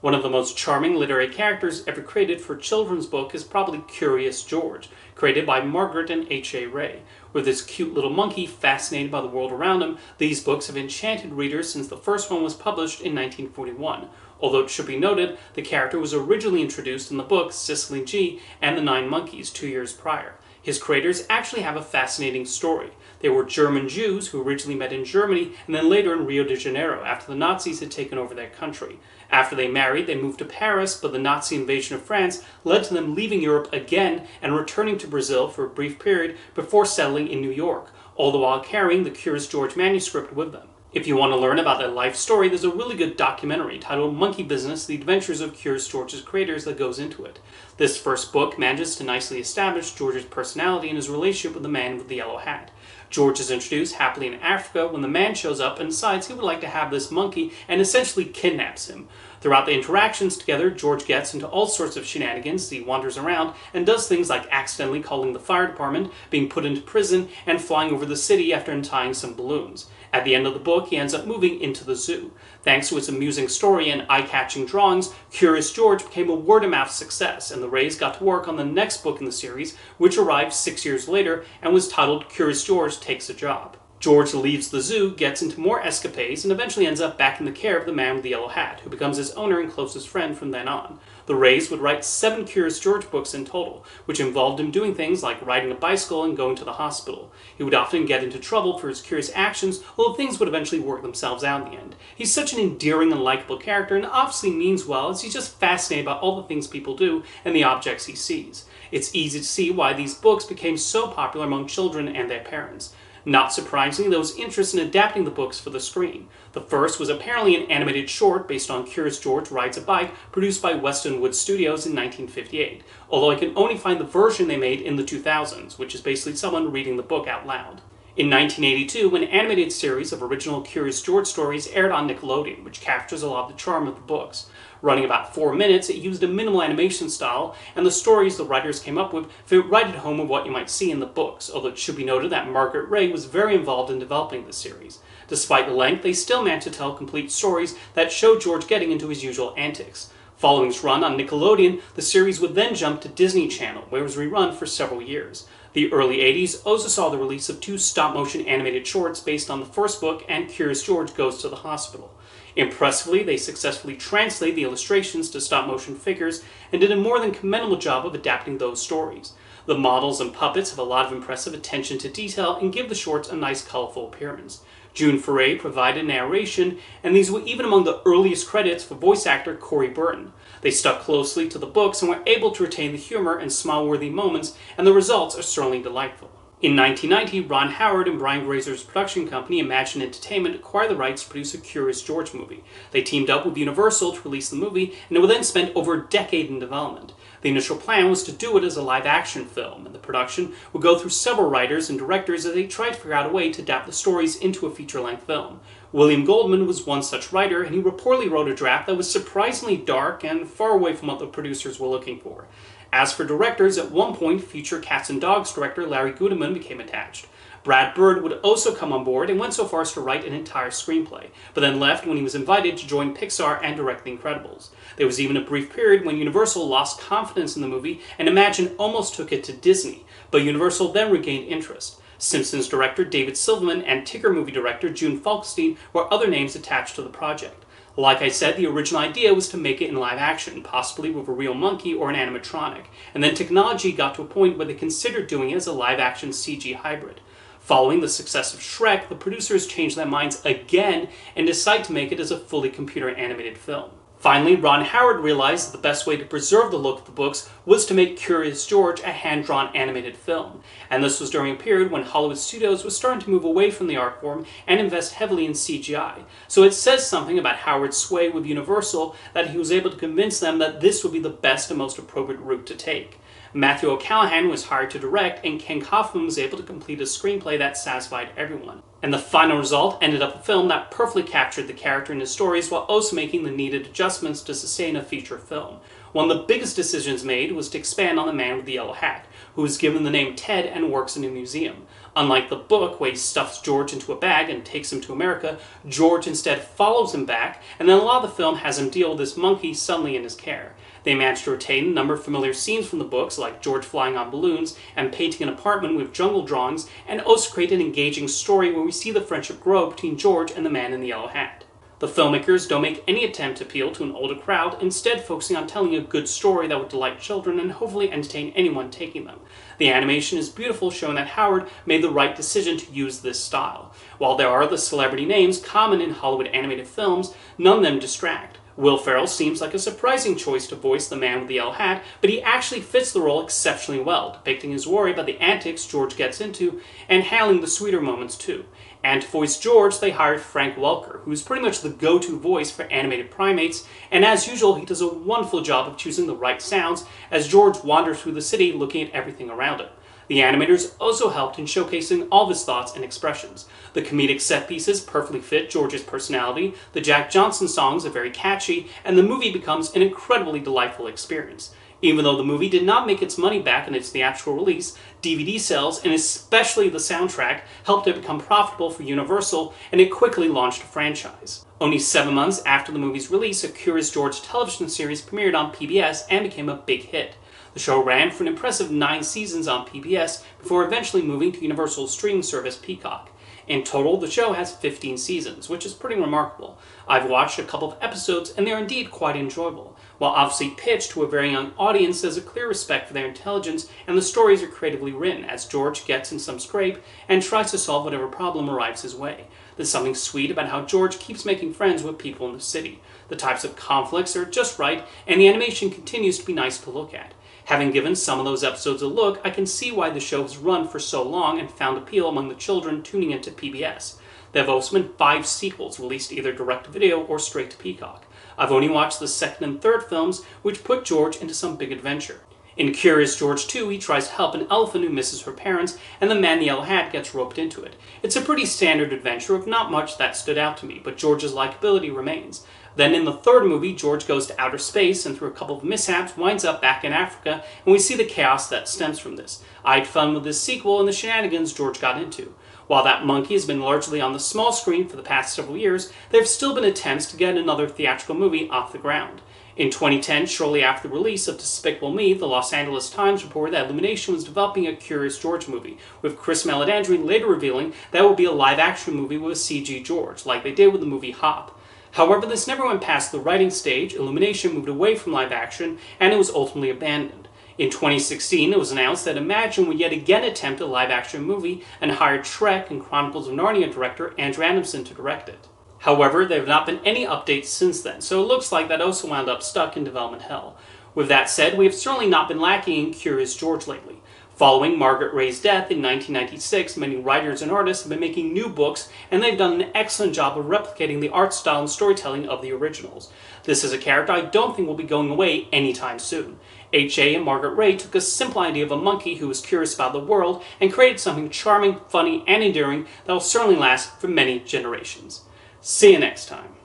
One of the most charming literary characters ever created for a children's book is probably Curious George, created by Margret and H.A. With this cute little monkey fascinated by the world around him, these books have enchanted readers since the first one was published in 1941. Although it should be noted, the character was originally introduced in the book Cicely G and the Nine Monkeys 2 years prior. His creators actually have a fascinating story. They were German Jews who originally met in Germany and then later in Rio de Janeiro after the Nazis had taken over their country. After they married, they moved to Paris, but the Nazi invasion of France led to them leaving Europe again and returning to Brazil for a brief period before settling in New York, all the while carrying the Curious George manuscript with them. If you want to learn about their life story, there's a really good documentary titled Monkey Business: The Adventures of Curious George's Creators that goes into it. This first book manages to nicely establish George's personality and his relationship with the man with the yellow hat. George is introduced happily in Africa when the man shows up and decides he would like to have this monkey and essentially kidnaps him. Throughout the interactions together, George gets into all sorts of shenanigans as he wanders around and does things like accidentally calling the fire department, being put into prison, and flying over the city after untying some balloons. At the end of the book, he ends up moving into the zoo. Thanks to its amusing story and eye-catching drawings, Curious George became a word-of-mouth success, and the Rays got to work on the next book in the series, which arrived 6 years later and was titled Curious George Takes a Job. George leaves the zoo, gets into more escapades, and eventually ends up back in the care of the man with the yellow hat, who becomes his owner and closest friend from then on. The Rays would write 7 Curious George books in total, which involved him doing things like riding a bicycle and going to the hospital. He would often get into trouble for his curious actions, although things would eventually work themselves out in the end. He's such an endearing and likable character, and obviously means well, as he's just fascinated by all the things people do and the objects he sees. It's easy to see why these books became so popular among children and their parents. Not surprisingly, there was interest in adapting the books for the screen. The first was apparently an animated short based on Curious George Rides a Bike, produced by Westonwood Studios in 1958, although I can only find the version they made in the 2000s, which is basically someone reading the book out loud. In 1982, an animated series of original Curious George stories aired on Nickelodeon, which captures a lot of the charm of the books. Running about 4 minutes, it used a minimal animation style, and the stories the writers came up with fit right at home with what you might see in the books, although it should be noted that Margaret Ray was very involved in developing the series. Despite the length, they still managed to tell complete stories that showed George getting into his usual antics. Following its run on Nickelodeon, the series would then jump to Disney Channel, where it was rerun for several years. The early 80s also saw the release of 2 stop-motion animated shorts based on the first book and Curious George Goes to the Hospital. Impressively, they successfully translated the illustrations to stop-motion figures and did a more than commendable job of adapting those stories. The models and puppets have a lot of impressive attention to detail and give the shorts a nice colorful appearance. June Foray provided narration, and these were even among the earliest credits for voice actor Corey Burton. They stuck closely to the books and were able to retain the humor and smile-worthy moments, and the results are certainly delightful. In 1990, Ron Howard and Brian Grazer's production company, Imagine Entertainment, acquired the rights to produce a Curious George movie. They teamed up with Universal to release the movie, and it would then spend over a decade in development. The initial plan was to do it as a live-action film, and the production would go through several writers and directors as they tried to figure out a way to adapt the stories into a feature-length film. William Goldman was one such writer, and he reportedly wrote a draft that was surprisingly dark and far away from what the producers were looking for. As for directors, at one point, future Cats and Dogs director Larry Guterman became attached. Brad Bird would also come on board and went so far as to write an entire screenplay, but then left when he was invited to join Pixar and direct The Incredibles. There was even a brief period when Universal lost confidence in the movie and Imagine almost took it to Disney, but Universal then regained interest. Simpsons director David Silverman and Tigger movie director June Falkstein were other names attached to the project. Like I said, the original idea was to make it in live action, possibly with a real monkey or an animatronic, and then technology got to a point where they considered doing it as a live action CG hybrid. Following the success of Shrek, the producers changed their minds again and decided to make it as a fully computer animated film. Finally, Ron Howard realized that the best way to preserve the look of the books was to make Curious George a hand-drawn animated film, and this was during a period when Hollywood studios was starting to move away from the art form and invest heavily in CGI. So it says something about Howard's sway with Universal that he was able to convince them that this would be the best and most appropriate route to take. Matthew O'Callaghan was hired to direct, and Ken Kaufman was able to complete a screenplay that satisfied everyone. And the final result ended up a film that perfectly captured the character and his stories while also making the needed adjustments to sustain a feature film. One of the biggest decisions made was to expand on the man with the yellow hat, who was given the name Ted and works in a museum. Unlike the book, where he stuffs George into a bag and takes him to America, George instead follows him back, and then a lot of the film has him deal with this monkey suddenly in his care. They managed to retain a number of familiar scenes from the books, like George flying on balloons and painting an apartment with jungle drawings, and also create an engaging story where we see the friendship grow between George and the man in the yellow hat. The filmmakers don't make any attempt to appeal to an older crowd, instead focusing on telling a good story that would delight children and hopefully entertain anyone taking them. The animation is beautiful, showing that Howard made the right decision to use this style. While there are the celebrity names common in Hollywood animated films, none of them distract. Will Ferrell seems like a surprising choice to voice the man with the yellow hat, but he actually fits the role exceptionally well, depicting his worry about the antics George gets into and handling the sweeter moments too. And to voice George, they hired Frank Welker, who's pretty much the go-to voice for animated primates, and as usual, he does a wonderful job of choosing the right sounds as George wanders through the city looking at everything around him. The animators also helped in showcasing all of his thoughts and expressions. The comedic set pieces perfectly fit George's personality, the Jack Johnson songs are very catchy, and the movie becomes an incredibly delightful experience. Even though the movie did not make its money back in its theatrical release, DVD sales, and especially the soundtrack, helped it become profitable for Universal, and it quickly launched a franchise. Only 7 months after the movie's release, a Curious George television series premiered on PBS and became a big hit. The show ran for an impressive 9 seasons on PBS before eventually moving to Universal's streaming service Peacock. In total, the show has 15 seasons, which is pretty remarkable. I've watched a couple of episodes and they're indeed quite enjoyable. While obviously pitched to a very young audience, there's a clear respect for their intelligence, and the stories are creatively written as George gets in some scrape and tries to solve whatever problem arrives his way. There's something sweet about how George keeps making friends with people in the city. The types of conflicts are just right, and the animation continues to be nice to look at. Having given some of those episodes a look, I can see why the show has run for so long and found appeal among the children tuning into PBS. There have also been 5 sequels released either direct-to-video or straight to Peacock. I've only watched the second and third films, which put George into some big adventure. In Curious George 2, he tries to help an elephant who misses her parents, and the man in the yellow hat gets roped into it. It's a pretty standard adventure with not much that stood out to me, but George's likability remains. Then in the third movie, George goes to outer space and through a couple of mishaps winds up back in Africa, and we see the chaos that stems from this. I had fun with this sequel and the shenanigans George got into. While that monkey has been largely on the small screen for the past several years, there have still been attempts to get another theatrical movie off the ground. In 2010, shortly after the release of Despicable Me, the Los Angeles Times reported that Illumination was developing a Curious George movie, with Chris Meledandri later revealing that it would be a live-action movie with a CG George, like they did with the movie Hop. However, this never went past the writing stage. Illumination moved away from live action, and it was ultimately abandoned. In 2016, it was announced that Imagine would yet again attempt a live-action movie and hired Shrek and Chronicles of Narnia director Andrew Adamson to direct it. However, there have not been any updates since then, so it looks like that also wound up stuck in development hell. With that said, we have certainly not been lacking in Curious George lately. Following Margaret Ray's death in 1996, many writers and artists have been making new books, and they've done an excellent job of replicating the art style and storytelling of the originals. This is a character I don't think will be going away anytime soon. H.A. and Margaret Ray took a simple idea of a monkey who was curious about the world and created something charming, funny, and endearing that will certainly last for many generations. See you next time.